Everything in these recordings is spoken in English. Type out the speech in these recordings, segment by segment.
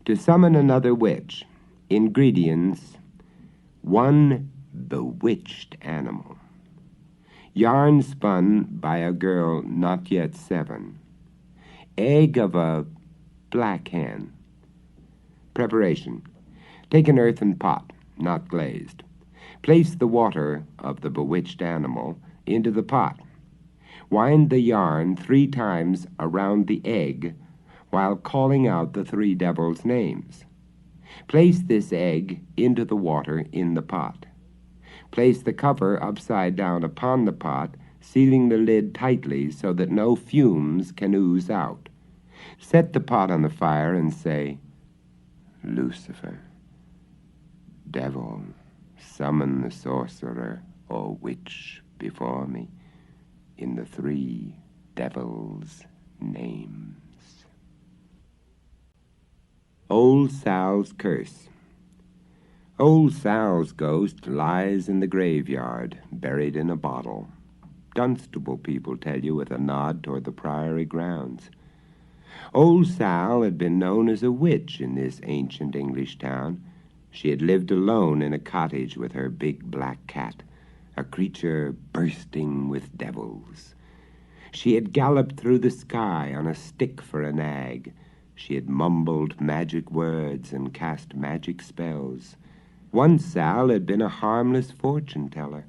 To summon another witch. Ingredients: 1 bewitched animal. Yarn spun by a girl not yet 7. Egg of a black hen. Preparation: take an earthen pot, not glazed. Place the water of the bewitched animal into the pot. Wind the yarn 3 times around the egg while calling out the 3 devils' names. Place this egg into the water in the pot. Place the cover upside down upon the pot, sealing the lid tightly so that no fumes can ooze out. Set the pot on the fire and say, "Lucifer, devil, summon the sorcerer or witch before me in the 3 devils' names." Old Sal's Curse. Old Sal's ghost lies in the graveyard, buried in a bottle. Dunstable people tell you with a nod toward the priory grounds. Old Sal had been known as a witch in this ancient English town. She had lived alone in a cottage with her big black cat, a creature bursting with devils. She had galloped through the sky on a stick for a nag. She had mumbled magic words and cast magic spells. Once Sal had been a harmless fortune-teller,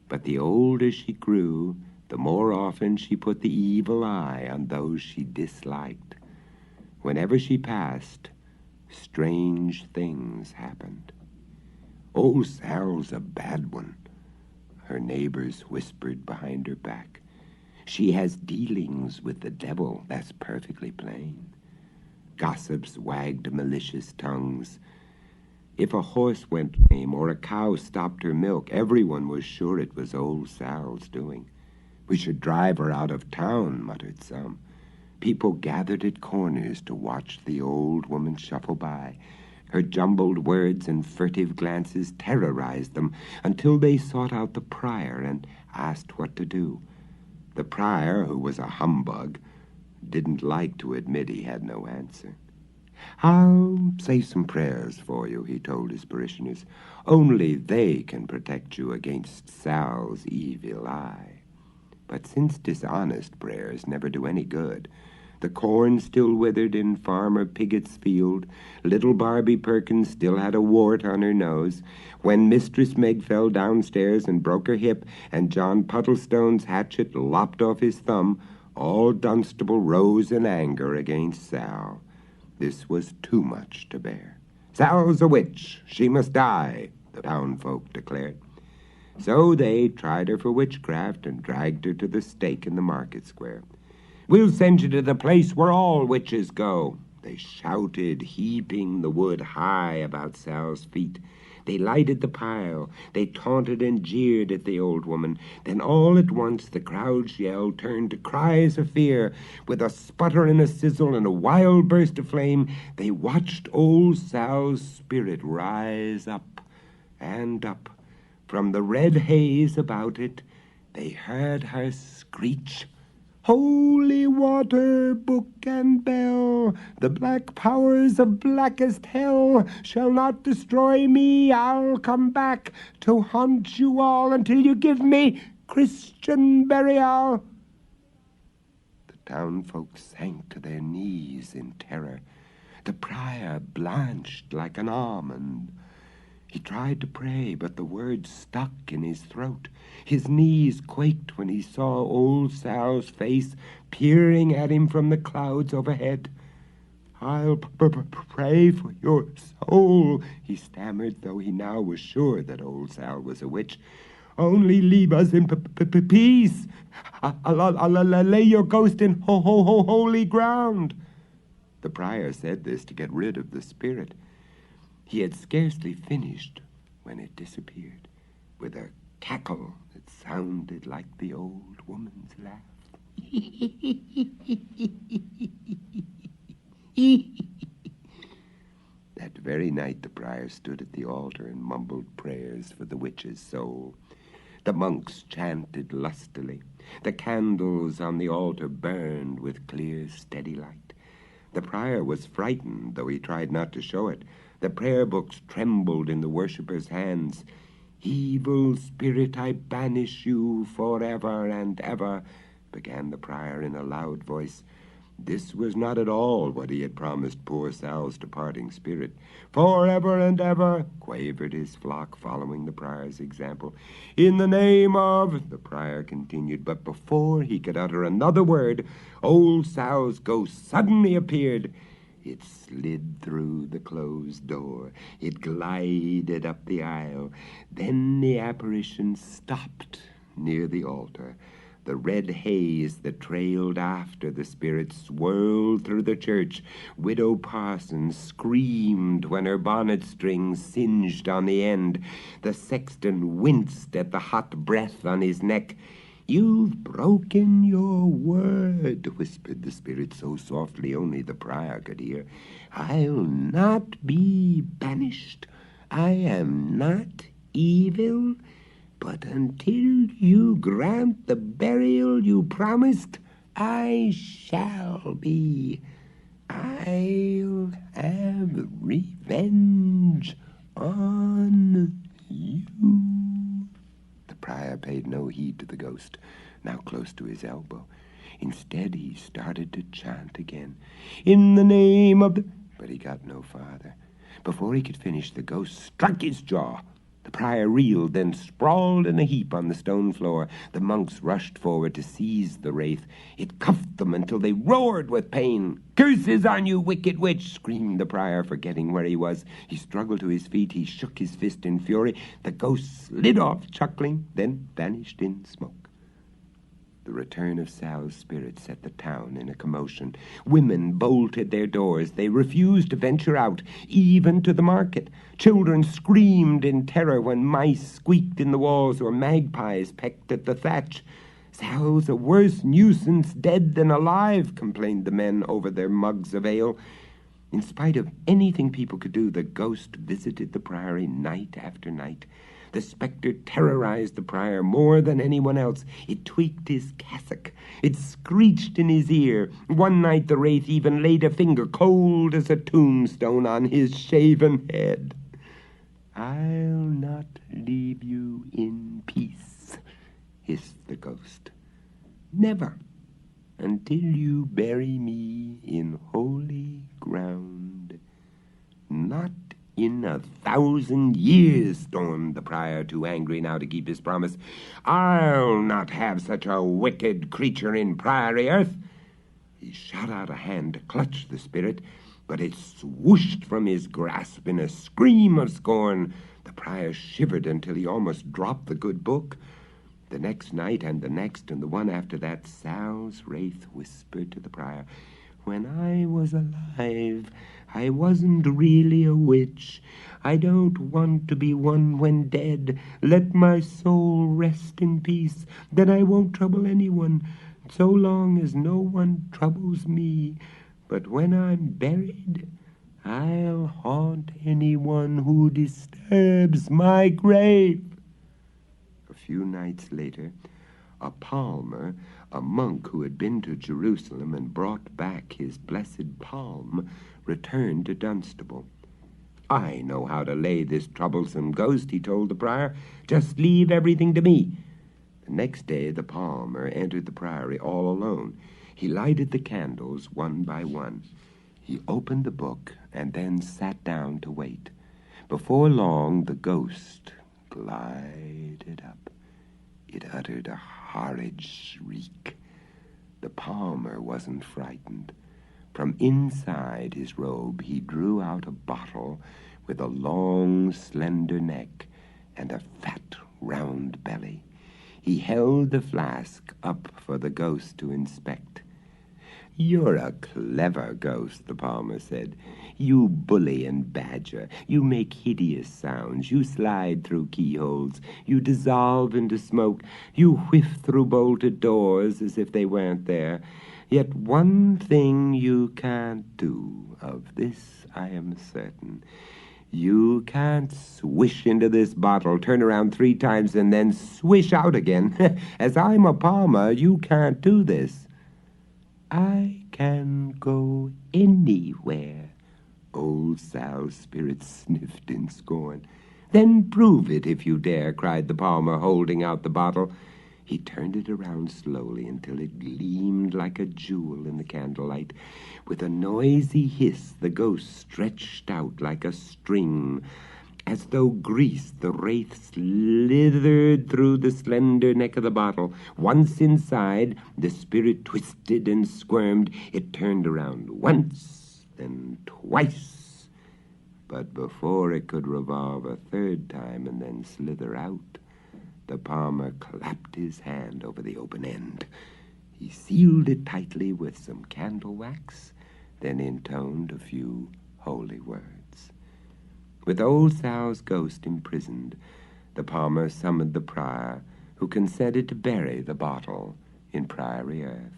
but the older she grew, the more often she put the evil eye on those she disliked. Whenever she passed, strange things happened. "Old Sal's a bad one," her neighbors whispered behind her back. "She has dealings with the devil, that's perfectly plain." Gossips wagged malicious tongues. If a horse went lame or a cow stopped her milk, everyone was sure it was Old Sal's doing. "We should drive her out of town," muttered some. People gathered at corners to watch the old woman shuffle by. Her jumbled words and furtive glances terrorized them until they sought out the prior and asked what to do. The prior, who was a humbug, didn't like to admit he had no answer. "I'll say some prayers for you," he told his parishioners. "Only they can protect you against Sal's evil eye." But since dishonest prayers never do any good, the corn still withered in Farmer Pigot's field, little Barbie Perkins still had a wart on her nose, when Mistress Meg fell downstairs and broke her hip, and John Puddlestone's hatchet lopped off his thumb, all Dunstable rose in anger against Sal. This was too much to bear. "Sal's a witch. She must die," the townfolk declared. So they tried her for witchcraft and dragged her to the stake in the market square. "We'll send you to the place where all witches go," they shouted, heaping the wood high about Sal's feet. They lighted the pile. They taunted and jeered at the old woman. Then all at once the crowd's yell turned to cries of fear. With a sputter and a sizzle and a wild burst of flame, they watched Old Sal's spirit rise up and up. From the red haze about it, they heard her screech, "Holy water, book and bell, the black powers of blackest hell shall not destroy me. I'll come back to haunt you all until you give me Christian burial." The townfolk sank to their knees in terror. The prior blanched like an almond. He tried to pray, but the words stuck in his throat. His knees quaked when he saw Old Sal's face peering at him from the clouds overhead. "I'll pray for your soul," he stammered, though he now was sure that Old Sal was a witch. "Only leave us in peace. I'll lay your ghost in holy ground." The prior said this to get rid of the spirit. He had scarcely finished when it disappeared, with a cackle that sounded like the old woman's laugh. That very night the prior stood at the altar and mumbled prayers for the witch's soul. The monks chanted lustily. The candles on the altar burned with clear, steady light. The prior was frightened, though he tried not to show it. The prayer books trembled in the worshipper's hands. "Evil spirit, I banish you forever and ever," began the prior in a loud voice. This was not at all what he had promised poor Sal's departing spirit. "Forever and ever," quavered his flock, following the prior's example. "In the name of," the prior continued, but before he could utter another word, Old Sal's ghost suddenly appeared. It slid through the closed door. It glided up the aisle. Then the apparition stopped near the altar. The red haze that trailed after the spirit swirled through the church. Widow Parsons screamed when her bonnet strings singed on the end. The sexton winced at the hot breath on his neck. "You've broken your word," whispered the spirit so softly only the prior could hear. "I'll not be banished. I am not evil. But until you grant the burial you promised, I shall be. I'll have revenge on you." The prior paid no heed to the ghost, now close to his elbow. Instead, he started to chant again, "In the name of the—" But he got no farther. Before he could finish, the ghost struck his jaw. The prior reeled, then sprawled in a heap on the stone floor. The monks rushed forward to seize the wraith. It cuffed them until they roared with pain. "Curses on you, wicked witch!" screamed the prior, forgetting where he was. He struggled to his feet. He shook his fist in fury. The ghost slid off, chuckling, then vanished in smoke. The return of Sal's spirit set the town in a commotion. Women bolted their doors. They refused to venture out, even to the market. Children screamed in terror when mice squeaked in the walls or magpies pecked at the thatch. "Sal's a worse nuisance dead than alive," complained the men over their mugs of ale. In spite of anything people could do, the ghost visited the priory night after night. The specter terrorized the prior more than anyone else. It tweaked his cassock. It screeched in his ear. One night the wraith even laid a finger, cold as a tombstone, on his shaven head. "I'll not leave you in peace," hissed the ghost. "Never, until you bury me in holy ground." "Not in 1,000 years, stormed the prior, too angry now to keep his promise. "I'll not have such a wicked creature in priory earth." He shot out a hand to clutch the spirit, but it swooshed from his grasp in a scream of scorn. The prior shivered until he almost dropped the good book. The next night and the next and the one after that, Sal's wraith whispered to the prior, "When I was alive, I wasn't really a witch. I don't want to be one when dead. Let my soul rest in peace. Then I won't trouble anyone, so long as no one troubles me. But when I'm buried, I'll haunt anyone who disturbs my grave." A few nights later, a palmer, a monk who had been to Jerusalem and brought back his blessed palm, returned to Dunstable. "I know how to lay this troublesome ghost," he told the prior. "Just leave everything to me." The next day the palmer entered the priory all alone. He lighted the candles one by one. He opened the book and then sat down to wait. Before long the ghost glided up. It uttered a horrid shriek. The palmer wasn't frightened. From inside his robe he drew out a bottle with a long, slender neck and a fat, round belly. He held the flask up for the ghost to inspect. "You're a clever ghost," the palmer said. "You bully and badger. You make hideous sounds. You slide through keyholes. You dissolve into smoke. You whiff through bolted doors as if they weren't there. Yet one thing you can't do, of this I am certain. You can't swish into this bottle, turn around 3 times, and then swish out again. As I'm a palmer, you can't do this." I can go anywhere. Old Sal's spirit sniffed in scorn. Then prove it if you dare, cried the palmer, holding out the bottle. He turned it around slowly until it gleamed like a jewel in the candlelight. With a noisy hiss, the ghost stretched out like a string. As though grease, the wraith slithered through the slender neck of the bottle. Once inside, the spirit twisted and squirmed. It turned around once, then twice. But before it could revolve a third time and then slither out, the palmer clapped his hand over the open end. He sealed it tightly with some candle wax, then intoned a few holy words. With Old Sal's ghost imprisoned, the palmer summoned the prior, who consented to bury the bottle in priory earth.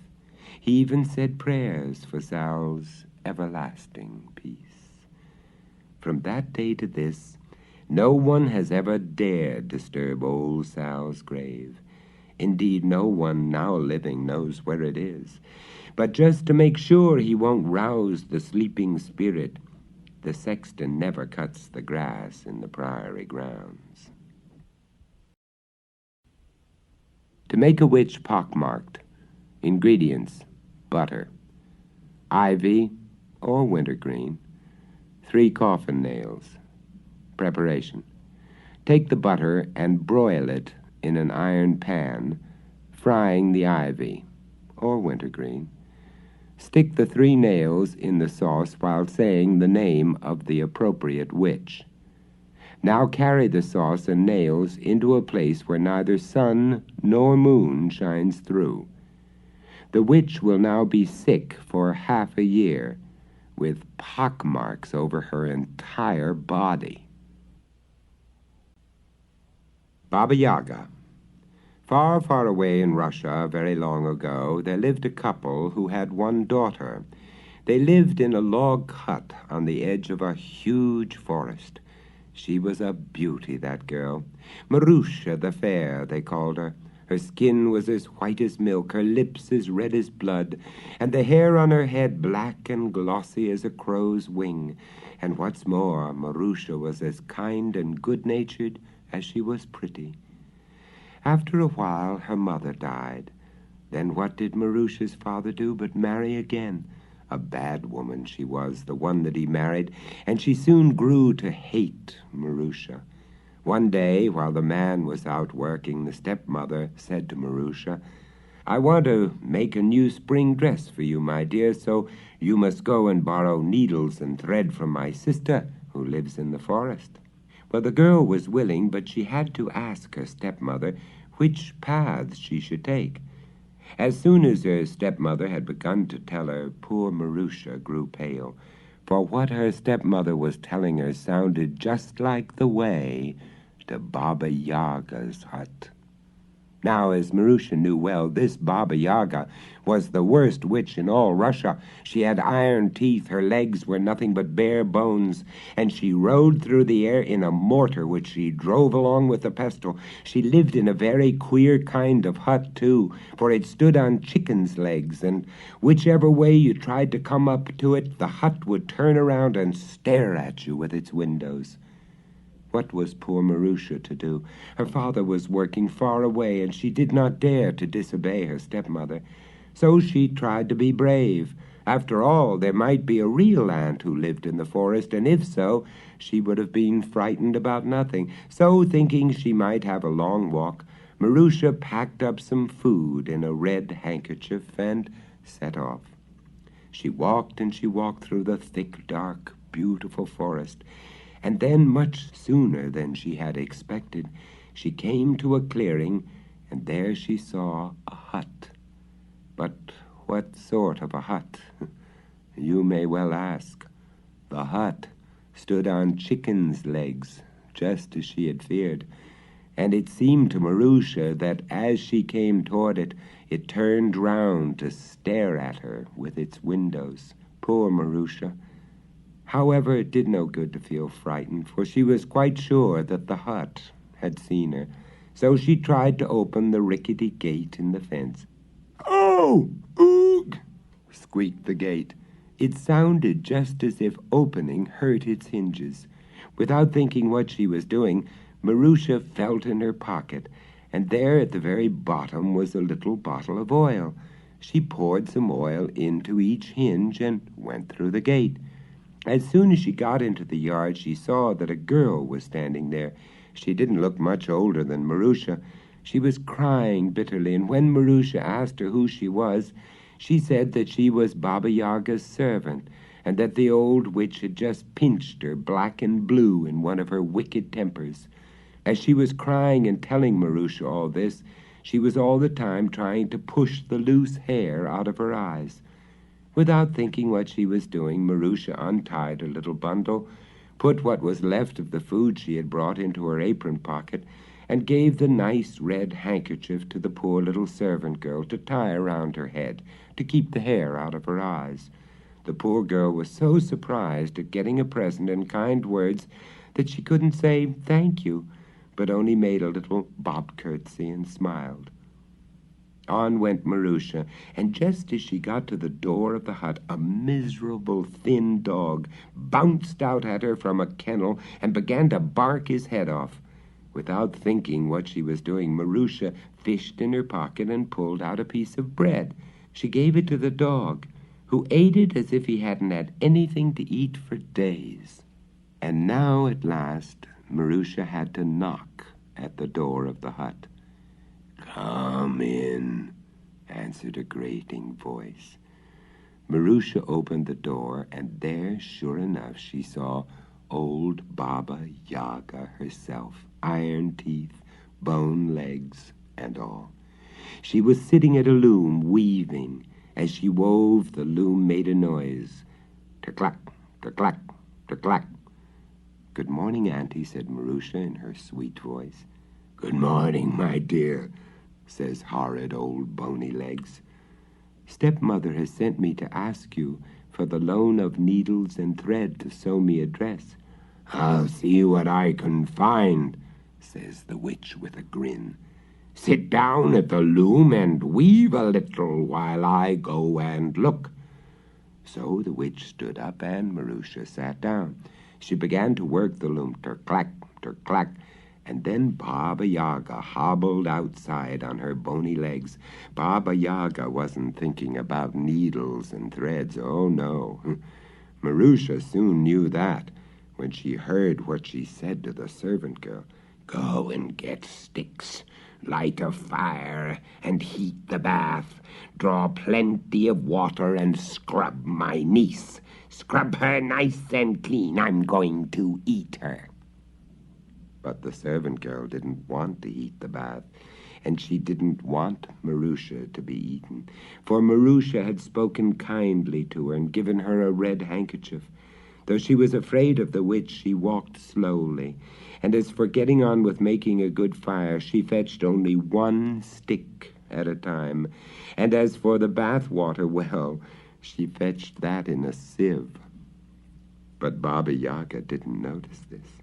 He even said prayers for Sal's everlasting peace. From that day to this, no one has ever dared disturb Old Sal's grave. Indeed, no one now living knows where it is. But just to make sure he won't rouse the sleeping spirit, the sexton never cuts the grass in the priory grounds. To make a witch pockmarked, ingredients: butter, ivy or wintergreen, 3 coffin nails. Preparation: take the butter and broil it in an iron pan, frying the ivy or wintergreen. Stick the 3 nails in the sauce while saying the name of the appropriate witch. Now carry the sauce and nails into a place where neither sun nor moon shines through. The witch will now be sick for half a year, with pockmarks over her entire body. Baba Yaga. Far, far away in Russia, very long ago, there lived a couple who had one daughter. They lived in a log hut on the edge of a huge forest. She was a beauty, that girl. Marusha the Fair, they called her. Her skin was as white as milk, her lips as red as blood, and the hair on her head black and glossy as a crow's wing. And what's more, Marusha was as kind and good-natured as she was pretty. After a while, her mother died. Then what did Marusha's father do but marry again? A bad woman she was, the one that he married, and she soon grew to hate Marusha. One day, while the man was out working, the stepmother said to Marusha, "I want to make a new spring dress for you, my dear, so you must go and borrow needles and thread from my sister, who lives in the forest." Well, the girl was willing, but she had to ask her stepmother which paths she should take. As soon as her stepmother had begun to tell her, poor Marusha grew pale, for what her stepmother was telling her sounded just like the way to Baba Yaga's hut. Now, as Marusha knew well, this Baba Yaga was the worst witch in all Russia. She had iron teeth, her legs were nothing but bare bones, and she rode through the air in a mortar which she drove along with a pestle. She lived in a very queer kind of hut, too, for it stood on chickens' legs, and whichever way you tried to come up to it, the hut would turn around and stare at you with its windows. What was poor Marusha to do? Her father was working far away, and she did not dare to disobey her stepmother. So she tried to be brave. After all, there might be a real aunt who lived in the forest, and if so, she would have been frightened about nothing. So, thinking she might have a long walk, Marusha packed up some food in a red handkerchief and set off. She walked and she walked through the thick, dark, beautiful forest. And then, much sooner than she had expected, she came to a clearing, and there she saw a hut. But what sort of a hut? You may well ask. The hut stood on chickens' legs, just as she had feared, and it seemed to Marusha that as she came toward it, it turned round to stare at her with its windows. Poor Marusha! However, it did no good to feel frightened, for she was quite sure that the hut had seen her. So she tried to open the rickety gate in the fence. "Oh, oog!" squeaked the gate. It sounded just as if opening hurt its hinges. Without thinking what she was doing, Marusha felt in her pocket, and there at the very bottom was a little bottle of oil. She poured some oil into each hinge and went through the gate. As soon as she got into the yard, she saw that a girl was standing there. She didn't look much older than Marusha. She was crying bitterly, and when Marusha asked her who she was, she said that she was Baba Yaga's servant, and that the old witch had just pinched her black and blue in one of her wicked tempers. As she was crying and telling Marusha all this, she was all the time trying to push the loose hair out of her eyes. Without thinking what she was doing, Marusha untied her little bundle, put what was left of the food she had brought into her apron pocket, and gave the nice red handkerchief to the poor little servant girl to tie around her head, to keep the hair out of her eyes. The poor girl was so surprised at getting a present and kind words that she couldn't say thank you, but only made a little bob curtsy and smiled. On went Marusha, and just as she got to the door of the hut, a miserable thin dog bounced out at her from a kennel and began to bark his head off. Without thinking what she was doing, Marusha fished in her pocket and pulled out a piece of bread. She gave it to the dog, who ate it as if he hadn't had anything to eat for days. And now, at last, Marusha had to knock at the door of the hut. "Come in," answered a grating voice. Marusha opened the door, and there, sure enough, she saw old Baba Yaga herself, iron teeth, bone legs, and all. She was sitting at a loom, weaving. As she wove, the loom made a noise. "Ter-clack, ter-clack, ter-clack." "Good morning, Auntie," said Marusha in her sweet voice. "Good morning, my dear," says horrid old Bony Legs. "Stepmother has sent me to ask you for the loan of needles and thread to sew me a dress." "I'll see what I can find," says the witch with a grin. "Sit down at the loom and weave a little while I go and look." So the witch stood up and Marusha sat down. She began to work the loom, ter-clack, ter-clack, and then Baba Yaga hobbled outside on her bony legs. Baba Yaga wasn't thinking about needles and threads. Oh, no. Marusha soon knew that when she heard what she said to the servant girl. "Go and get sticks, light a fire, and heat the bath. Draw plenty of water and scrub my niece. Scrub her nice and clean. I'm going to eat her." But the servant girl didn't want to eat the bath, and she didn't want Marusha to be eaten, for Marusha had spoken kindly to her and given her a red handkerchief. Though she was afraid of the witch, she walked slowly, and as for getting on with making a good fire, she fetched only one stick at a time, and as for the bath water, well, she fetched that in a sieve. But Baba Yaga didn't notice this.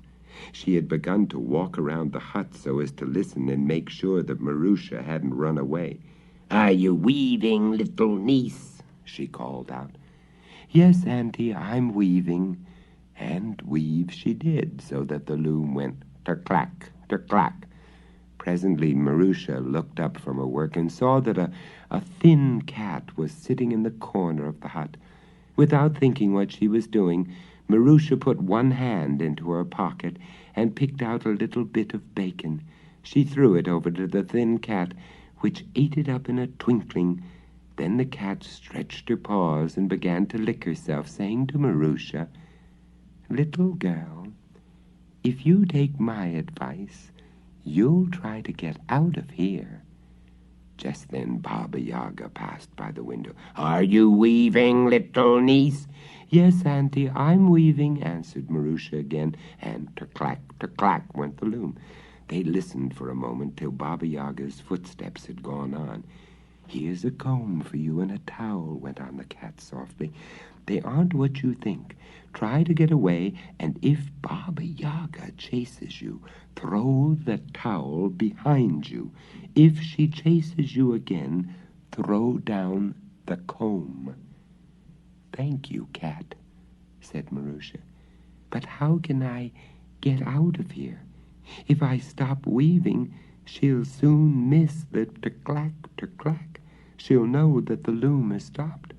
She had begun to walk around the hut so as to listen and make sure that Marusha hadn't run away. "Are you weaving, little niece?" she called out. "Yes, Auntie, I'm weaving." And weave she did, so that the loom went ter-clack, ter-clack. Presently Marusha looked up from her work and saw that a thin cat was sitting in the corner of the hut. Without thinking what she was doing, Marusha put one hand into her pocket and picked out a little bit of bacon. She threw it over to the thin cat, which ate it up in a twinkling. Then the cat stretched her paws and began to lick herself, saying to Marusha, "Little girl, if you take my advice, you'll try to get out of here." Just then Baba Yaga passed by the window. "Are you weaving, little niece?" "Yes, Auntie, I'm weaving," answered Marusha again, and ter-clack, ter-clack went the loom. They listened for a moment till Baba Yaga's footsteps had gone on. "Here's a comb for you and a towel," went on the cat softly. "They aren't what you think. Try to get away, and if Baba Yaga chases you, throw the towel behind you. If she chases you again, throw down the comb." "Thank you, cat," said Marusha. "But how can I get out of here? If I stop weaving, she'll soon miss the tick-clack, tick-clack. She'll know that the loom has stopped."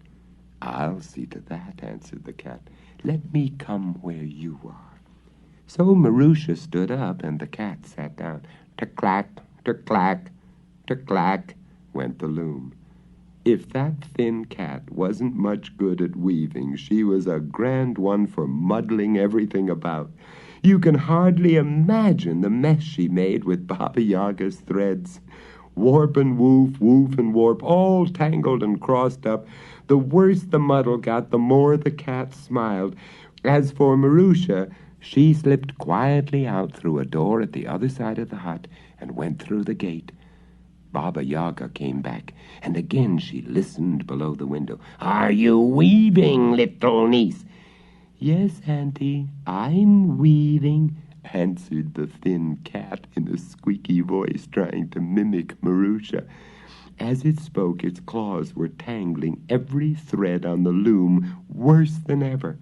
"I'll see to that," answered the cat. "Let me come where you are." So Marusha stood up, and the cat sat down. Tick-clack, tick-clack, tick-clack, went the loom. If that thin cat wasn't much good at weaving, she was a grand one for muddling everything about. You can hardly imagine the mess she made with Baba Yaga's threads. Warp and woof, woof and warp, all tangled and crossed up. The worse the muddle got, the more the cat smiled. As for Marusha, she slipped quietly out through a door at the other side of the hut and went through the gate. Baba Yaga came back, and again she listened below the window. "Are you weaving, little niece?" "Yes, Auntie, I'm weaving," answered the thin cat in a squeaky voice, trying to mimic Marusha. As it spoke, its claws were tangling every thread on the loom worse than ever.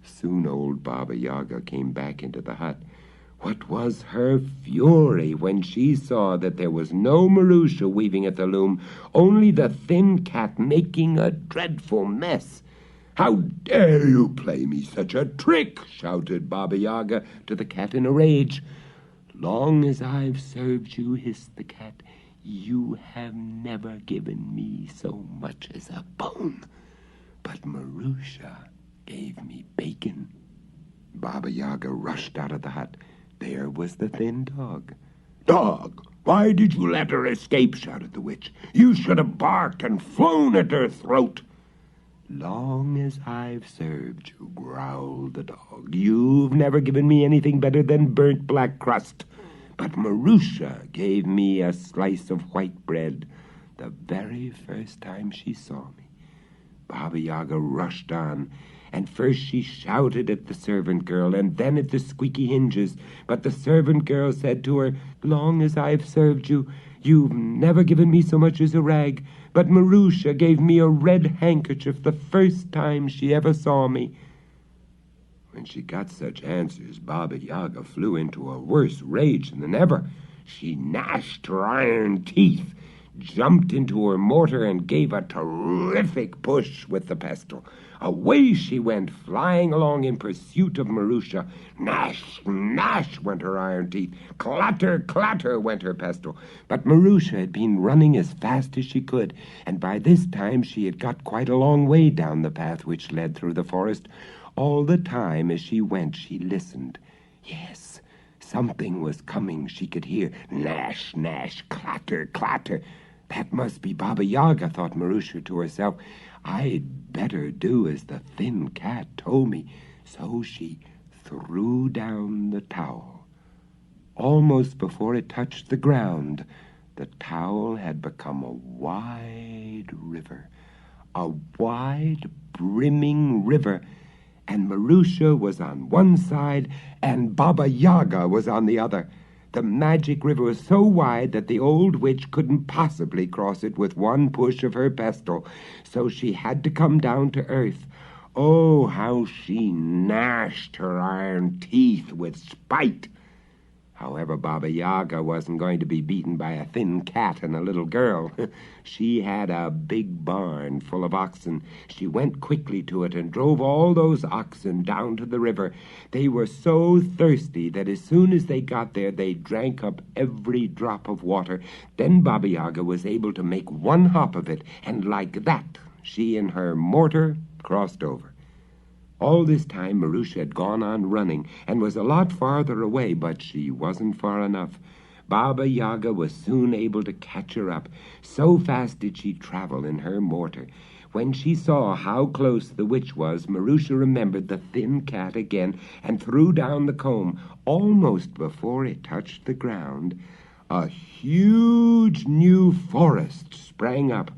Soon old Baba Yaga came back into the hut. What was her fury when she saw that there was no Marusha weaving at the loom, only the thin cat making a dreadful mess. "How dare you play me such a trick?" shouted Baba Yaga to the cat in a rage. "Long as I've served you," hissed the cat, "you have never given me so much as a bone. But Marusha gave me bacon." Baba Yaga rushed out of the hut. There was the thin dog. "Dog, why did you let her escape?" shouted the witch. "You should have barked and flown at her throat." "Long as I've served you," growled the dog, "you've never given me anything better than burnt black crust. But Marusha gave me a slice of white bread the very first time she saw me." Baba Yaga rushed on, and first she shouted at the servant girl, and then at the squeaky hinges. But the servant girl said to her, "Long as I've served you, you've never given me so much as a rag. But Marusha gave me a red handkerchief the first time she ever saw me." When she got such answers, Baba Yaga flew into a worse rage than ever. She gnashed her iron teeth, jumped into her mortar, and gave a terrific push with the pestle. Away she went, flying along in pursuit of Marusha. Gnash, gnash went her iron teeth. Clatter, clatter went her pestle. But Marusha had been running as fast as she could, and by this time she had got quite a long way down the path which led through the forest. All the time as she went, she listened. Yes, something was coming, she could hear. Gnash, gnash, clatter, clatter. That must be Baba Yaga, thought Marusha to herself. I'd better do as the thin cat told me. So she threw down the towel. Almost before it touched the ground, the towel had become a wide river. A wide, brimming river. And Marusha was on one side, and Baba Yaga was on the other. The magic river was so wide that the old witch couldn't possibly cross it with one push of her pestle, so she had to come down to earth. Oh, how she gnashed her iron teeth with spite! However, Baba Yaga wasn't going to be beaten by a thin cat and a little girl. She had a big barn full of oxen. She went quickly to it and drove all those oxen down to the river. They were so thirsty that as soon as they got there, they drank up every drop of water. Then Baba Yaga was able to make one hop of it, and like that, she and her mortar crossed over. All this time, Marusha had gone on running and was a lot farther away, but she wasn't far enough. Baba Yaga was soon able to catch her up. So fast did she travel in her mortar. When she saw how close the witch was, Marusha remembered the thin cat again and threw down the comb. Almost before it touched the ground, a huge new forest sprang up.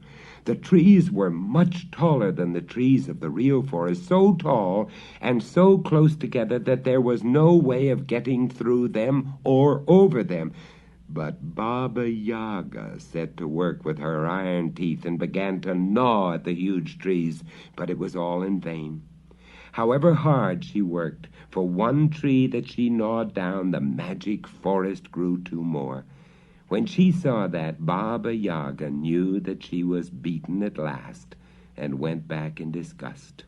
The trees were much taller than the trees of the real forest, so tall and so close together that there was no way of getting through them or over them. But Baba Yaga set to work with her iron teeth and began to gnaw at the huge trees, but it was all in vain. However hard she worked, for one tree that she gnawed down, the magic forest grew two more. When she saw that, Baba Yaga knew that she was beaten at last, and went back in disgust.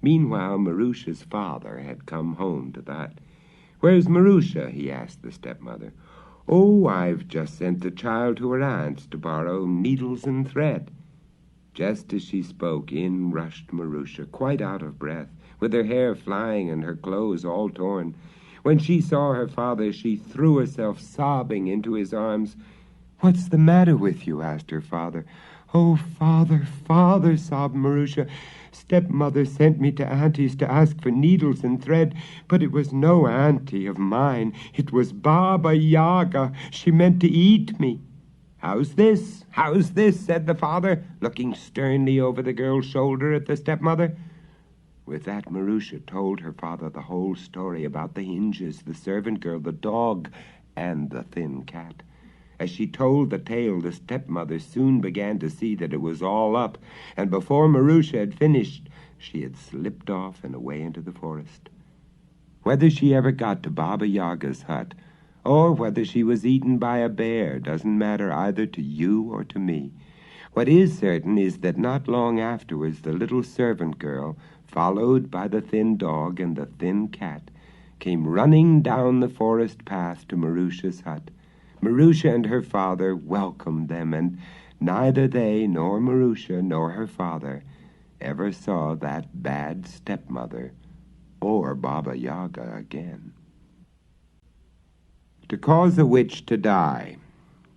Meanwhile, Marusha's father had come home to the hut. "Where's Marusha?" he asked the stepmother. "Oh, I've just sent the child to her aunt's to borrow needles and thread." Just as she spoke, in rushed Marusha, quite out of breath, with her hair flying and her clothes all torn. When she saw her father, she threw herself sobbing into his arms. "What's the matter with you?" asked her father. "Oh, father, father," sobbed Marusha. "Stepmother sent me to Auntie's to ask for needles and thread, but it was no auntie of mine. It was Baba Yaga. She meant to eat me." "How's this? How's this?" said the father, looking sternly over the girl's shoulder at the stepmother. With that, Marusha told her father the whole story about the hinges, the servant girl, the dog, and the thin cat. As she told the tale, the stepmother soon began to see that it was all up, and before Marusha had finished, she had slipped off and away into the forest. Whether she ever got to Baba Yaga's hut, or whether she was eaten by a bear, doesn't matter either to you or to me. What is certain is that not long afterwards the little servant girl, followed by the thin dog and the thin cat, came running down the forest path to Marusha's hut. Marusha and her father welcomed them, and neither they nor Marusha nor her father ever saw that bad stepmother or Baba Yaga again. To cause a witch to die.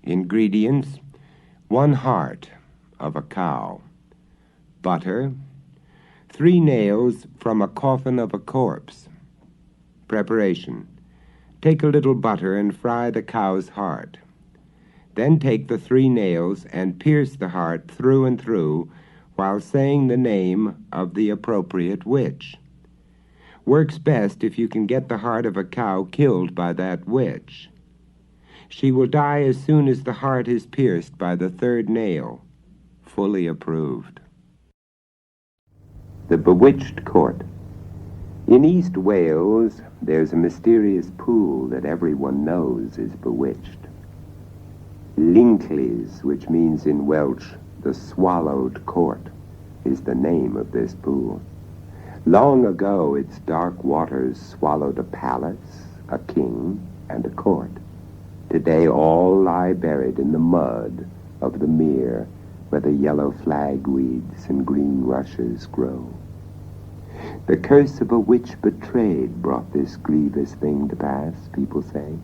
Ingredients: 1 heart of a cow, butter, 3 nails from a coffin of a corpse. Preparation: take a little butter and fry the cow's heart. Then take the 3 nails and pierce the heart through and through while saying the name of the appropriate witch. Works best if you can get the heart of a cow killed by that witch. She will die as soon as the heart is pierced by the 3rd nail. Fully approved. The Bewitched Court. In East Wales, there's a mysterious pool that everyone knows is bewitched. Linkley's, which means in Welsh, the Swallowed Court, is the name of this pool. Long ago, its dark waters swallowed a palace, a king, and a court. Today, all lie buried in the mud of the mere where the yellow flagweeds and green rushes grow. The curse of a witch betrayed brought this grievous thing to pass, people say.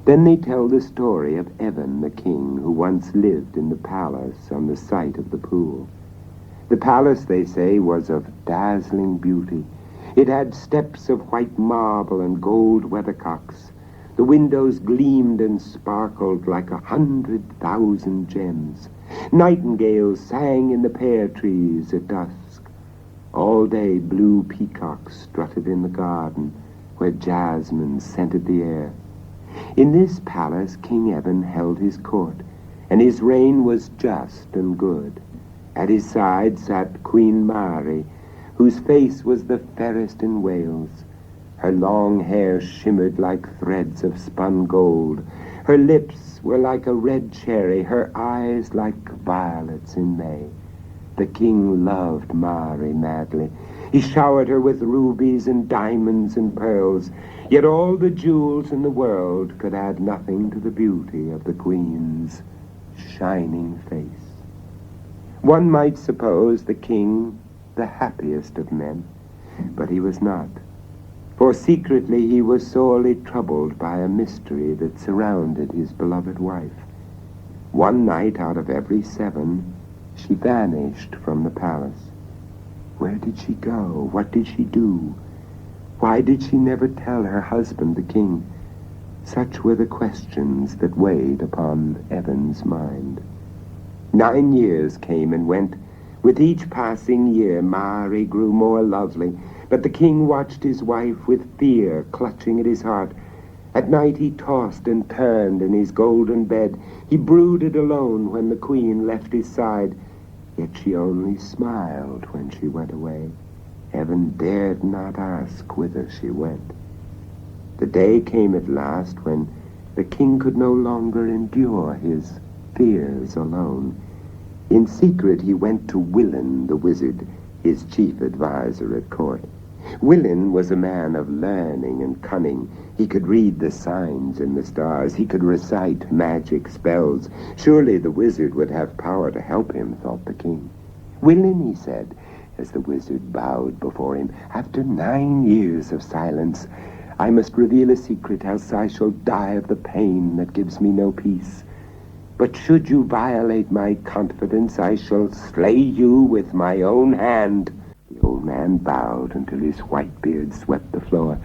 Then they tell the story of Evan the king, who once lived in the palace on the site of the pool. The palace, they say, was of dazzling beauty. It had steps of white marble and gold weathercocks. The windows gleamed and sparkled like 100,000 gems. Nightingales sang in the pear trees at dusk. All day blue peacocks strutted in the garden, where jasmine scented the air. In this palace King Evan held his court, and his reign was just and good. At his side sat Queen Mary, whose face was the fairest in Wales. Her long hair shimmered like threads of spun gold. Her lips were like a red cherry, her eyes like violets in May. The king loved Mary madly. He showered her with rubies and diamonds and pearls, yet all the jewels in the world could add nothing to the beauty of the queen's shining face. One might suppose the king the happiest of men, but he was not. For secretly he was sorely troubled by a mystery that surrounded his beloved wife. One night out of every 7, she vanished from the palace. Where did she go? What did she do? Why did she never tell her husband, the king? Such were the questions that weighed upon Evan's mind. 9 years came and went. With each passing year, Mary grew more lovely, but the king watched his wife with fear clutching at his heart, At night he tossed and turned in his golden bed. He brooded alone when the queen left his side. Yet she only smiled when she went away. Heaven dared not ask whither she went. The day came at last when the king could no longer endure his fears alone. In secret he went to Willin the wizard, his chief advisor at court. Willin was a man of learning and cunning. He could read the signs in the stars. He could recite magic spells. Surely the wizard would have power to help him, thought the king. Willin, he said, as the wizard bowed before him, after 9 years of silence, I must reveal a secret, else I shall die of the pain that gives me no peace. But should you violate my confidence, I shall slay you with my own hand. The old man bowed until his white beard swept the floor.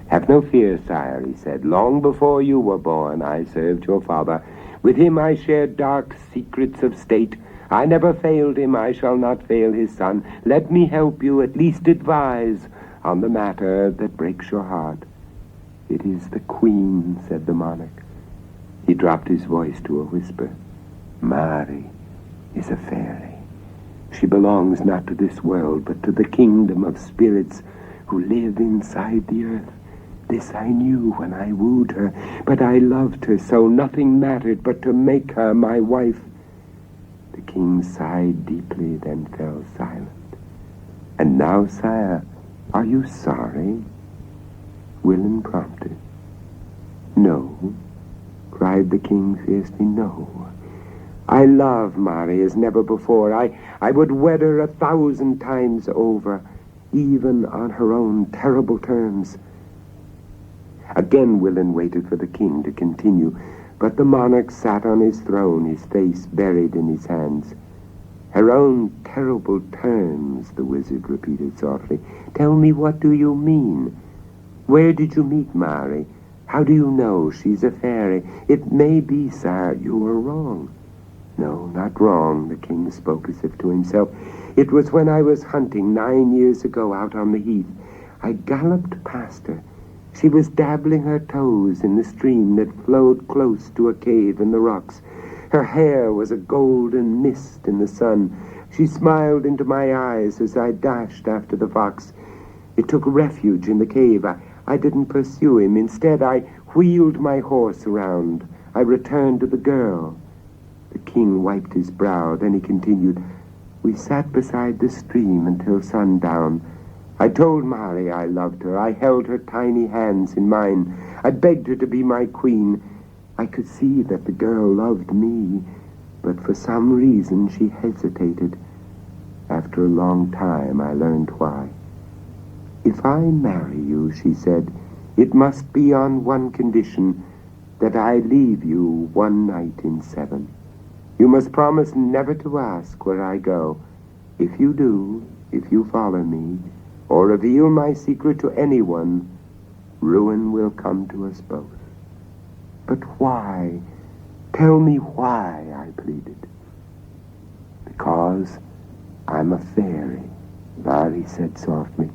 Have no fear, sire, he said. Long before you were born, I served your father. With him I shared dark secrets of state. I never failed him, I shall not fail his son. Let me help you, at least advise, on the matter that breaks your heart. It is the queen, said the monarch. He dropped his voice to a whisper. Mari is a fairy. She belongs not to this world, but to the kingdom of spirits who live inside the earth. This I knew when I wooed her, but I loved her so nothing mattered but to make her my wife. The king sighed deeply, then fell silent. And now, sire, are you sorry? Willin prompted. No, cried the king fiercely, no. I love Mari as never before. I would wed her 1,000 times over, even on her own terrible terms. Again Willin waited for the king to continue, but the monarch sat on his throne, his face buried in his hands. Her own terrible terms, the wizard repeated softly. Tell me, what do you mean? Where did you meet Mari? How do you know she's a fairy? It may be, sire, you are wrong. No, not wrong, the king spoke as if to himself. It was when I was hunting 9 years ago out on the heath. I galloped past her. She was dabbling her toes in the stream that flowed close to a cave in the rocks. Her hair was a golden mist in the sun. She smiled into my eyes as I dashed after the fox. It took refuge in the cave. I didn't pursue him. Instead, I wheeled my horse around. I returned to the girl. The king wiped his brow. Then he continued, We sat beside the stream until sundown. I told Mari I loved her. I held her tiny hands in mine. I begged her to be my queen. I could see that the girl loved me, but for some reason she hesitated. After a long time, I learned why. If I marry you, she said, it must be on one condition, that I leave you one night in 7. You must promise never to ask where I go. If you do, if you follow me, or reveal my secret to anyone, ruin will come to us both. But why? Tell me why, I pleaded. Because I'm a fairy, Mari said softly,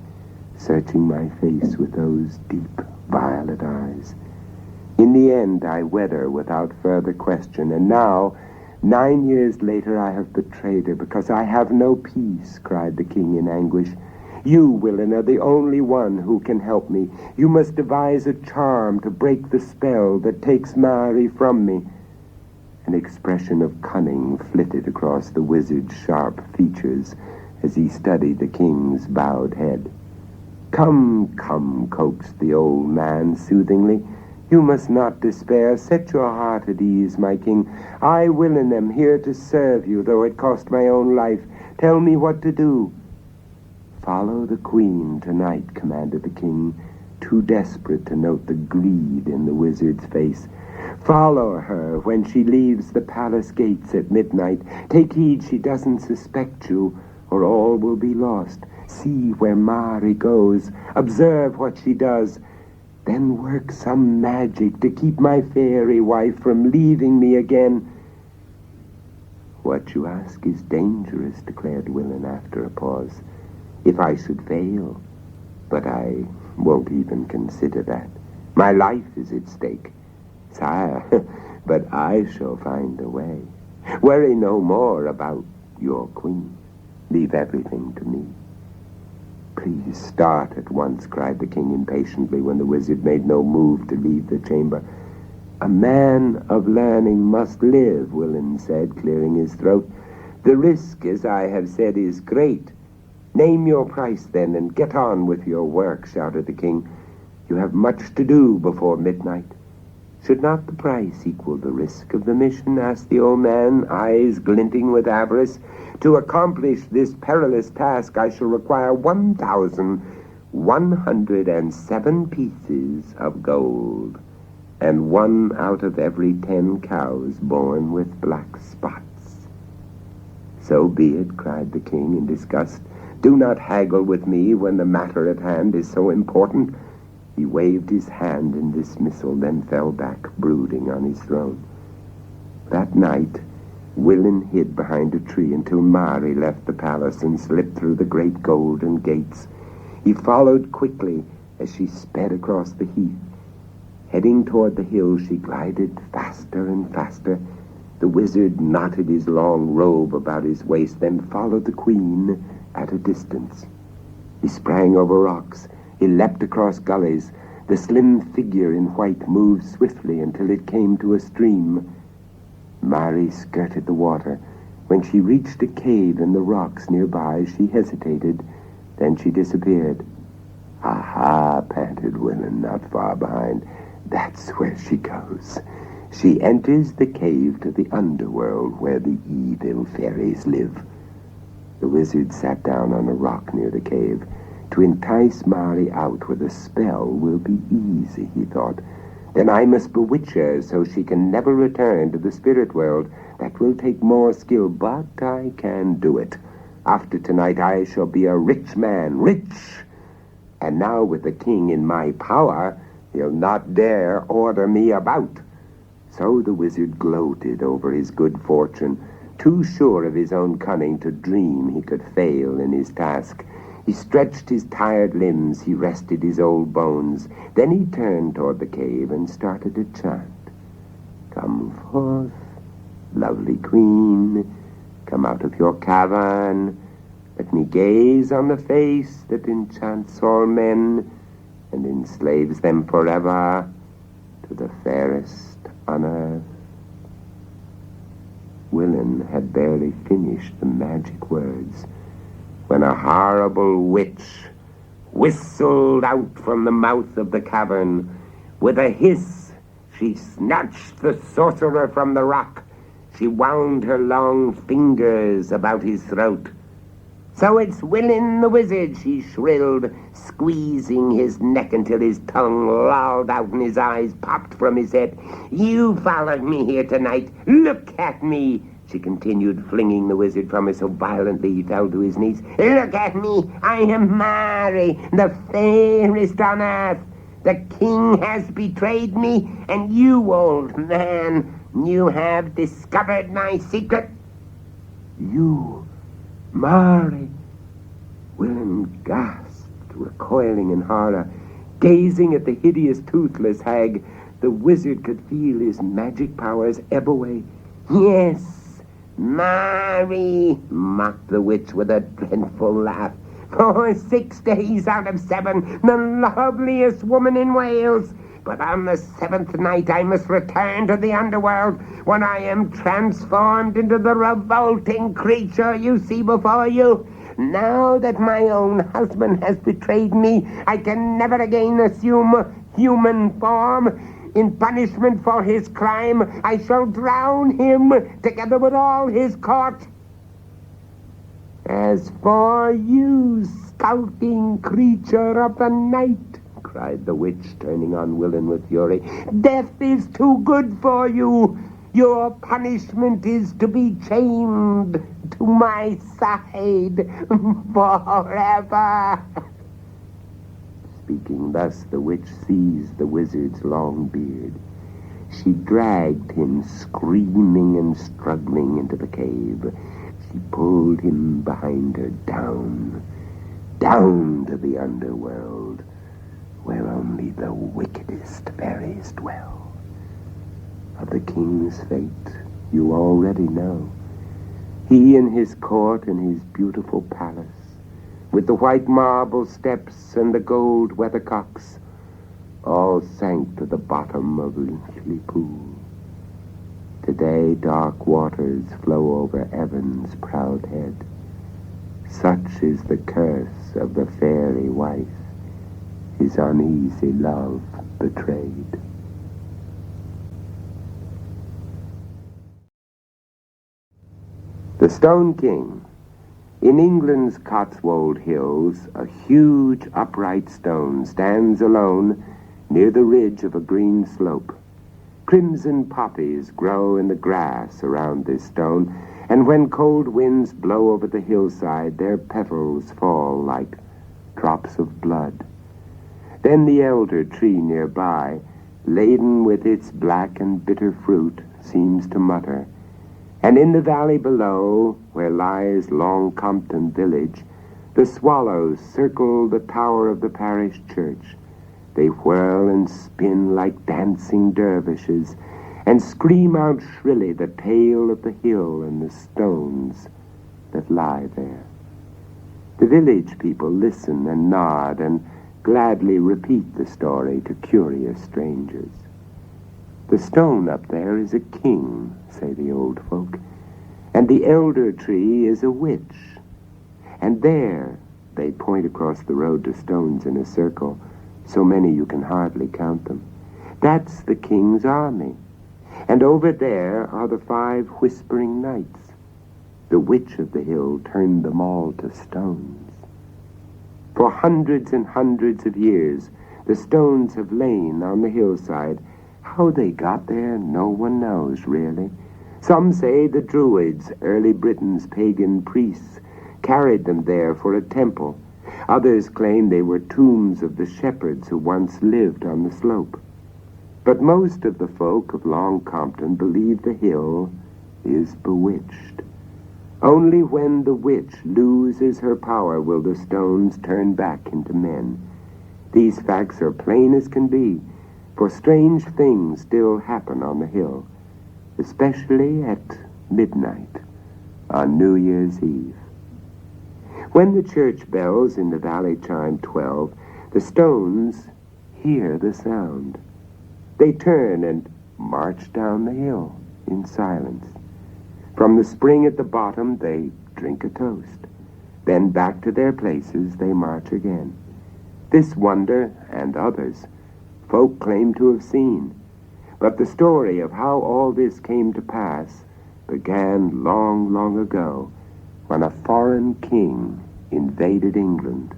searching my face with those deep violet eyes. In the end, I wed her without further question, and now, 9 years later, I have betrayed her because I have no peace, cried the king in anguish. You, Willin, are the only one who can help me. You must devise a charm to break the spell that takes Mari from me. An expression of cunning flitted across the wizard's sharp features as he studied the king's bowed head. Come, come, coaxed the old man soothingly. You must not despair. Set your heart at ease, my king. I, Willin, am here to serve you, though it cost my own life. Tell me what to do. Follow the queen tonight, commanded the king, too desperate to note the greed in the wizard's face. Follow her when she leaves the palace gates at midnight. Take heed she doesn't suspect you, or all will be lost. See where Mari goes. Observe what she does. Then work some magic to keep my fairy wife from leaving me again. What you ask is dangerous, declared Willin after a pause. If I should fail, but I won't even consider that. My life is at stake, sire, but I shall find a way. Worry no more about your queen. Leave everything to me. Please start at once, cried the king impatiently when the wizard made no move to leave the chamber. A man of learning must live, Willin said, clearing his throat. The risk, as I have said, is great. Name your price, then, and get on with your work, shouted the king. You have much to do before midnight. Should not the price equal the risk of the mission? Asked the old man, eyes glinting with avarice. To accomplish this perilous task, I shall require 1,107 pieces of gold, and 1 out of every 10 cows born with black spots. So be it, cried the king in disgust. Do not haggle with me when the matter at hand is so important. He waved his hand in dismissal, then fell back, brooding on his throne. That night, Willin hid behind a tree until Mari left the palace and slipped through the great golden gates. He followed quickly as she sped across the heath. Heading toward the hill, she glided faster and faster. The wizard knotted his long robe about his waist, then followed the queen at a distance. He sprang over rocks. He leapt across gullies. The slim figure in white moved swiftly until it came to a stream. Mari skirted the water. When she reached a cave in the rocks nearby, she hesitated. Then she disappeared. Aha, panted Willin, not far behind. That's where she goes. She enters the cave to the underworld where the evil fairies live. The wizard sat down on a rock near the cave. To entice Mari out with a spell will be easy, he thought. Then I must bewitch her so she can never return to the spirit world. That will take more skill, but I can do it. After tonight I shall be a rich man, rich! And now with the king in my power, he'll not dare order me about. So the wizard gloated over his good fortune, too sure of his own cunning to dream he could fail in his task. He stretched his tired limbs, he rested his old bones. Then he turned toward the cave and started a chant. Come forth, lovely queen, come out of your cavern. Let me gaze on the face that enchants all men and enslaves them forever to the fairest on earth. Willin had barely finished the magic words when a horrible witch whistled out from the mouth of the cavern. With a hiss, she snatched the sorcerer from the rock. She wound her long fingers about his throat. So it's Willin the wizard, she shrilled, squeezing his neck until his tongue lolled out and his eyes popped from his head. You followed me here tonight. Look at me. She continued, flinging the wizard from her so violently he fell to his knees. Look at me! I am Mari, the fairest on earth. The king has betrayed me, and you, old man, you have discovered my secret. You, Mari! Willin gasped, recoiling in horror. Gazing at the hideous, toothless hag, the wizard could feel his magic powers ebb away. Yes, Mari, mocked the witch with a dreadful laugh. For 6 days out of 7, the loveliest woman in Wales. But on the 7th night I must return to the underworld, when I am transformed into the revolting creature you see before you. Now that my own husband has betrayed me, I can never again assume human form. In punishment for his crime, I shall drown him together with all his court. As for you, skulking creature of the night, cried the witch, turning on Willin with fury, death is too good for you. Your punishment is to be chained to my side forever. Speaking thus, the witch seized the wizard's long beard. She dragged him, screaming and struggling, into the cave. She pulled him behind her down to the underworld, where only the wickedest wisest fairies dwell. Of the king's fate you already know. He in his court and his beautiful palace, with the white marble steps and the gold weathercocks, all sank to the bottom of Lynchley Pool. Today dark waters flow over Evan's proud head. Such is the curse of the fairy wife, his uneasy love betrayed. The Stone King. In England's Cotswold Hills, a huge upright stone stands alone near the ridge of a green slope. Crimson poppies grow in the grass around this stone, and when cold winds blow over the hillside, their petals fall like drops of blood. Then the elder tree nearby, laden with its black and bitter fruit, seems to mutter. And in the valley below, where lies Long Compton village, the swallows circle the tower of the parish church. They whirl and spin like dancing dervishes, and scream out shrilly the tale of the hill and the stones that lie there. The village people listen and nod and gladly repeat the story to curious strangers. The stone up there is a king, say the old folk, and the elder tree is a witch. And there, they point across the road to stones in a circle, so many you can hardly count them. That's the king's army. And over there are the 5 whispering knights. The witch of the hill turned them all to stones. For hundreds and hundreds of years, the stones have lain on the hillside. How they got there, no one knows, really. Some say the Druids, early Britain's pagan priests, carried them there for a temple. Others claim they were tombs of the shepherds who once lived on the slope. But most of the folk of Long Compton believe the hill is bewitched. Only when the witch loses her power will the stones turn back into men. These facts are plain as can be, for strange things still happen on the hill, especially at midnight on New Year's Eve. When the church bells in the valley chime 12, the stones hear the sound. They turn and march down the hill in silence. From the spring at the bottom, they drink a toast. Then back to their places they march again. This wonder, and others, folk claim to have seen. But the story of how all this came to pass began long, long ago, when a foreign king invaded England.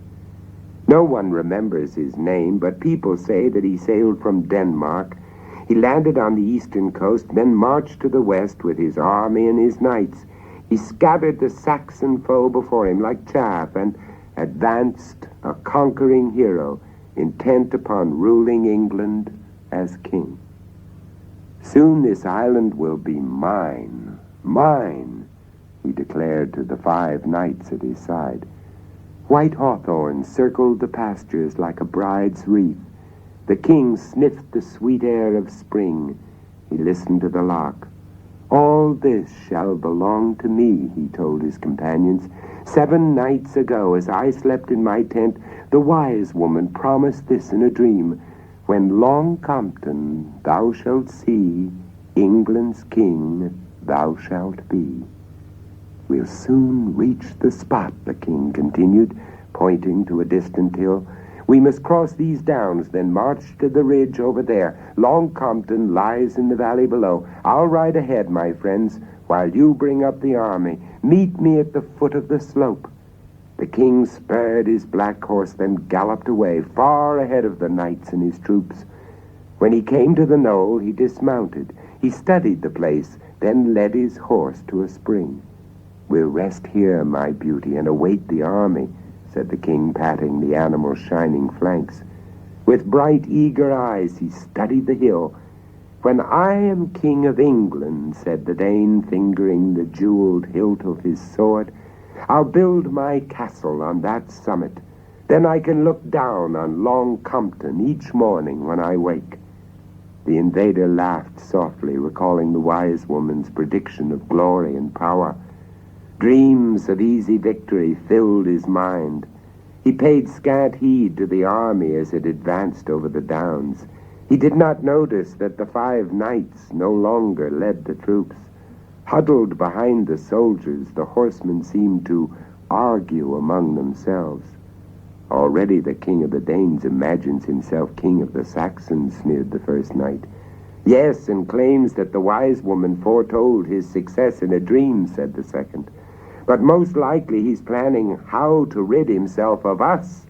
No one remembers his name, but people say that he sailed from Denmark. He landed on the eastern coast, then marched to the west with his army and his knights. He scattered the Saxon foe before him like chaff, and advanced a conquering hero, intent upon ruling England as king. Soon this island will be mine, mine, he declared to the 5 knights at his side. White hawthorn circled the pastures like a bride's wreath. The king sniffed the sweet air of spring. He listened to the lark. All this shall belong to me, he told his companions. 7 nights ago, as I slept in my tent, the wise woman promised this in a dream. When Long Compton thou shalt see, England's king thou shalt be. We'll soon reach the spot, the king continued, pointing to a distant hill. We must cross these downs, then march to the ridge over there. Long Compton lies in the valley below. I'll ride ahead, my friends, while you bring up the army. Meet me at the foot of the slope. The king spurred his black horse, then galloped away, far ahead of the knights and his troops. When he came to the knoll, he dismounted. He studied the place, then led his horse to a spring. We'll rest here, my beauty, and await the army, said the king, patting the animal's shining flanks. With bright, eager eyes, he studied the hill. When I am king of England, said the Dane, fingering the jeweled hilt of his sword, I'll build my castle on that summit. Then I can look down on Long Compton each morning when I wake." The invader laughed softly, recalling the wise woman's prediction of glory and power. Dreams of easy victory filled his mind. He paid scant heed to the army as it advanced over the downs. He did not notice that the 5 knights no longer led the troops. Huddled behind the soldiers, the horsemen seemed to argue among themselves. "Already the king of the Danes imagines himself king of the Saxons," sneered the first knight. "Yes, and claims that the wise woman foretold his success in a dream," said the second. "But most likely he's planning how to rid himself of us.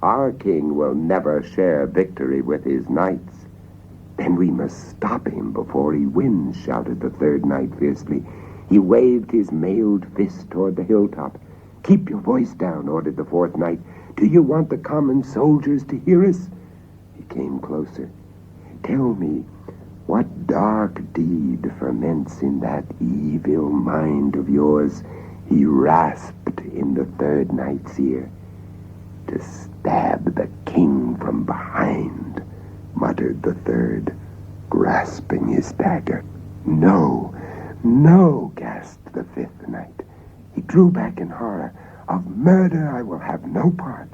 Our king will never share victory with his knights." "Then we must stop him before he wins," shouted the third knight fiercely. He waved his mailed fist toward the hilltop. "Keep your voice down," ordered the fourth knight. "Do you want the common soldiers to hear us?" He came closer. "Tell me, what dark deed ferments in that evil mind of yours?" He rasped in the third knight's ear. "To stab the king from behind," muttered the third, grasping his dagger. "No, no," gasped the fifth knight. He drew back in horror. "Of murder I will have no part."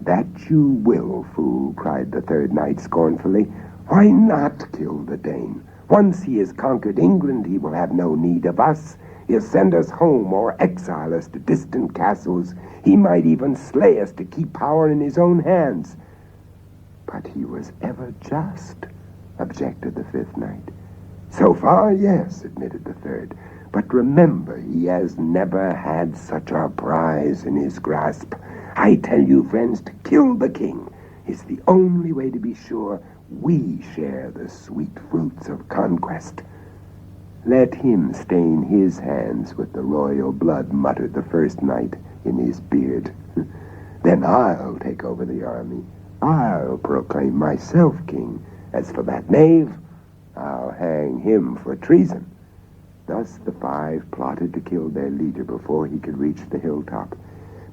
"That you will, fool," cried the third knight scornfully. "Why not kill the Dane? Once he has conquered England, he will have no need of us. He'll send us home or exile us to distant castles. He might even slay us to keep power in his own hands." "But he was ever just," objected the fifth knight. "So far, yes," admitted the third. "But remember, he has never had such a prize in his grasp. I tell you, friends, to kill the king is the only way to be sure we share the sweet fruits of conquest." "Let him stain his hands with the royal blood," muttered the first knight in his beard. "Then I'll take over the army. I'll proclaim myself king. As for that knave, I'll hang him for treason." Thus the 5 plotted to kill their leader before he could reach the hilltop.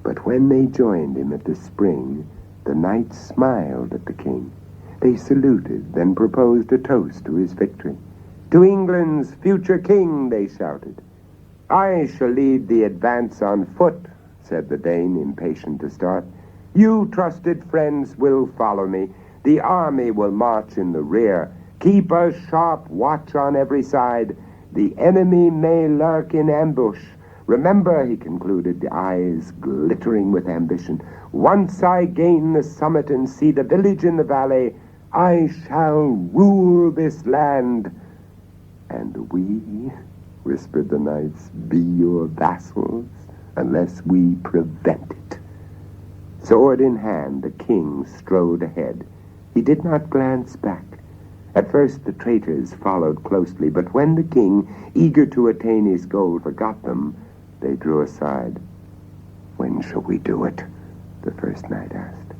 But when they joined him at the spring, the knights smiled at the king. They saluted, then proposed a toast to his victory. "To England's future king," they shouted. "I shall lead the advance on foot," said the Dane, impatient to start. "You, trusted friends, will follow me. The army will march in the rear. Keep a sharp watch on every side. The enemy may lurk in ambush. Remember," he concluded, eyes glittering with ambition, "once I gain the summit and see the village in the valley, I shall rule this land." "And we," whispered the knights, "be your vassals unless we prevent it." Sword in hand, the king strode ahead. He did not glance back. At first the traitors followed closely, but when the king, eager to attain his goal, forgot them, they drew aside. "When shall we do it?" the first knight asked.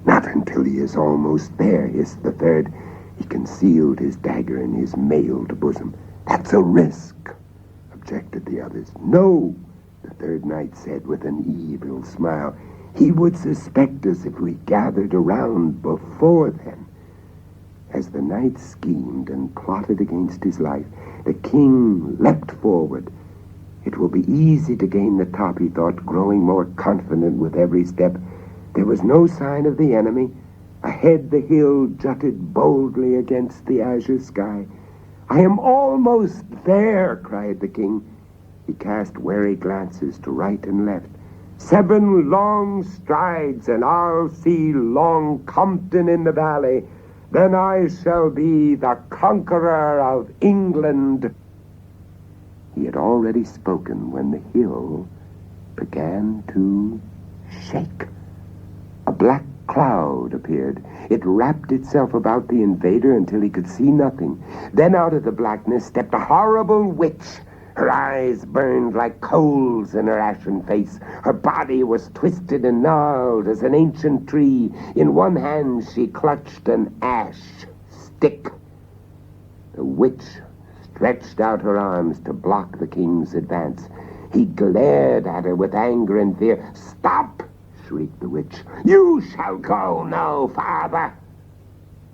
"Not until he is almost there," hissed the third. He concealed his dagger in his mailed bosom. "That's a risk," objected the others. "No," the third knight said with an evil smile. "He would suspect us if we gathered around before then." As the knights schemed and plotted against his life, the king leapt forward. It will be easy to gain the top, he thought, growing more confident with every step. There was no sign of the enemy. Ahead the hill jutted boldly against the azure sky. "I am almost there," cried the king. He cast wary glances to right and left. 7 long strides, and I'll see Long Compton in the valley. Then I shall be the conqueror of England." He had already spoken when the hill began to shake. A black cloud appeared. It wrapped itself about the invader until he could see nothing. Then out of the blackness stepped a horrible witch. Her eyes burned like coals in her ashen face. Her body was twisted and gnarled as an ancient tree. In one hand she clutched an ash stick. The witch stretched out her arms to block the king's advance. He glared at her with anger and fear. "Stop!" shrieked the witch. "You shall go no farther."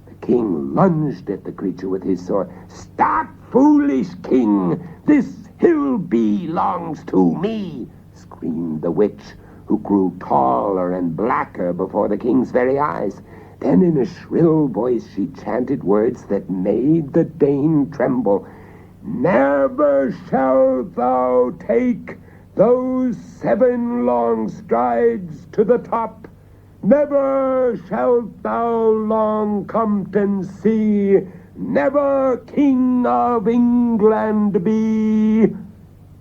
The king lunged at the creature with his sword. "Stop, foolish king! This hill belongs to me!" screamed the witch, who grew taller and blacker before the king's very eyes. Then in a shrill voice she chanted words that made the Dane tremble. "Never shalt thou take those 7 long strides to the top. Never shalt thou long Compton see. Never King of England be."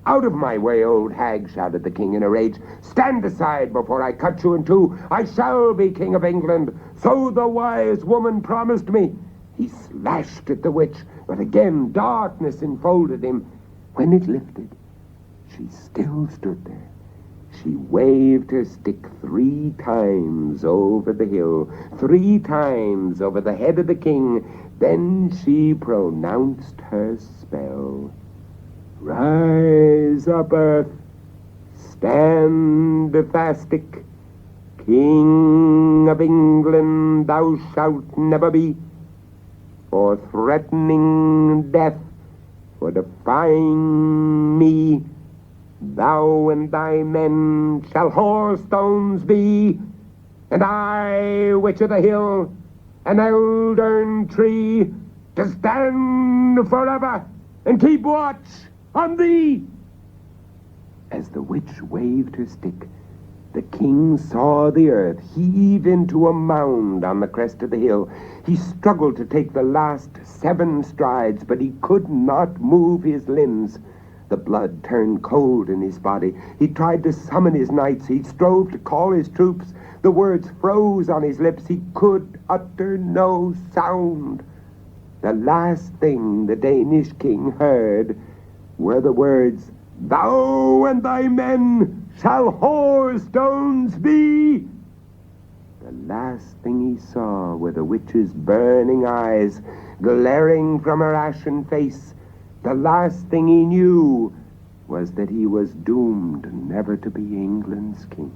"Out of my way, old hag," shouted the king in a rage. "Stand aside before I cut you in two. I shall be King of England, so the wise woman promised me." He slashed at the witch, but again darkness enfolded him. When it lifted, she still stood there. She waved her stick 3 times over the hill, 3 times over the head of the king. Then she pronounced her spell. "Rise up, earth, stand fastic. King of England thou shalt never be, for threatening death, for defying me. Thou and thy men shall whorestones be, and I, witch of the hill, an eldern tree, to stand forever and keep watch on thee." As the witch waved her stick, the king saw the earth heave into a mound on the crest of the hill. He struggled to take the last 7 strides, but he could not move his limbs. The blood turned cold in his body. He tried to summon his knights. He strove to call his troops. The words froze on his lips. He could utter no sound. The last thing the Danish king heard were the words, "Thou and thy men shall whorestones be." The last thing he saw were the witch's burning eyes glaring from her ashen face. The last thing he knew was that he was doomed never to be England's king.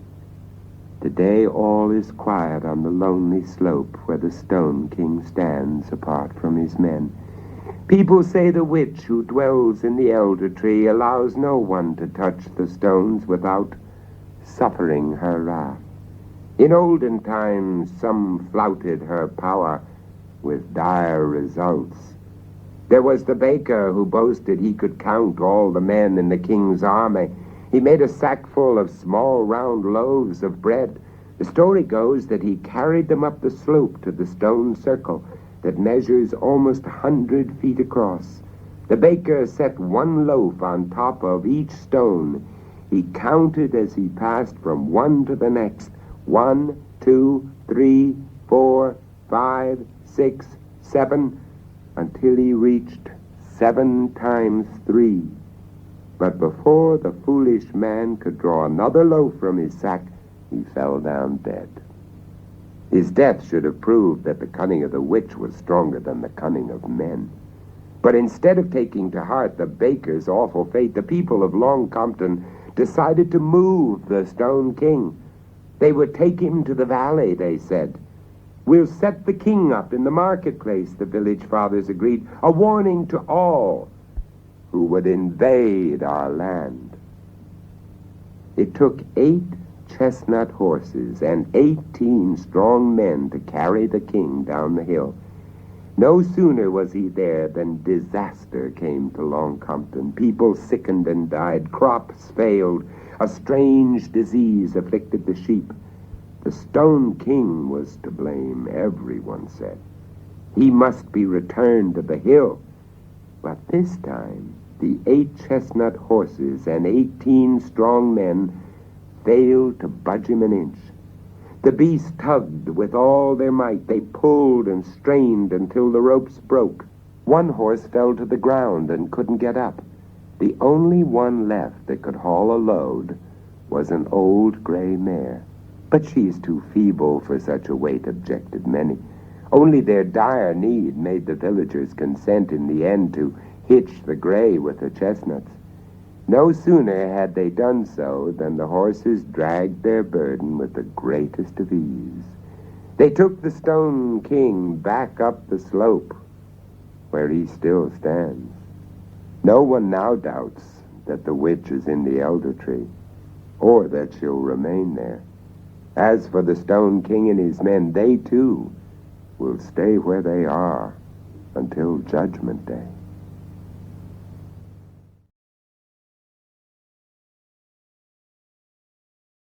Today all is quiet on the lonely slope where the Stone King stands apart from his men. People say the witch who dwells in the elder tree allows no one to touch the stones without suffering her wrath. In olden times, some flouted her power with dire results. There was the baker who boasted he could count all the men in the king's army. He made a sack full of small round loaves of bread. The story goes that he carried them up the slope to the stone circle that measures almost 100 feet across. The baker set 1 loaf on top of each stone. He counted as he passed from one to the next. 1, 2, 3, 4, 5, 6, 7, until he reached 7 times 3. But before the foolish man could draw another loaf from his sack, he fell down dead. His death should have proved that the cunning of the witch was stronger than the cunning of men. But instead of taking to heart the baker's awful fate, the people of Long Compton decided to move the Stone King. They would take him to the valley, they said. "We'll set the king up in the marketplace," the village fathers agreed, a warning to all who would invade our land. It took 8 chestnut horses and 18 strong men to carry the king down the hill. No sooner was he there than disaster came to Long Compton. People sickened and died. Crops failed. A strange disease afflicted the sheep. The Stone King was to blame, everyone said. He must be returned to the hill. But this time, the 8 chestnut horses and 18 strong men failed to budge him an inch. The beast tugged with all their might. They pulled and strained until the ropes broke. One horse fell to the ground and couldn't get up. The only one left that could haul a load was an old gray mare. "But she's too feeble for such a weight," objected many. Only their dire need made the villagers consent in the end to hitch the gray with the chestnuts. No sooner had they done so than the horses dragged their burden with the greatest of ease. They took the Stone King back up the slope, where he still stands. No one now doubts that the witch is in the elder tree, or that she'll remain there. As for the Stone King and his men, they too will stay where they are until Judgment Day.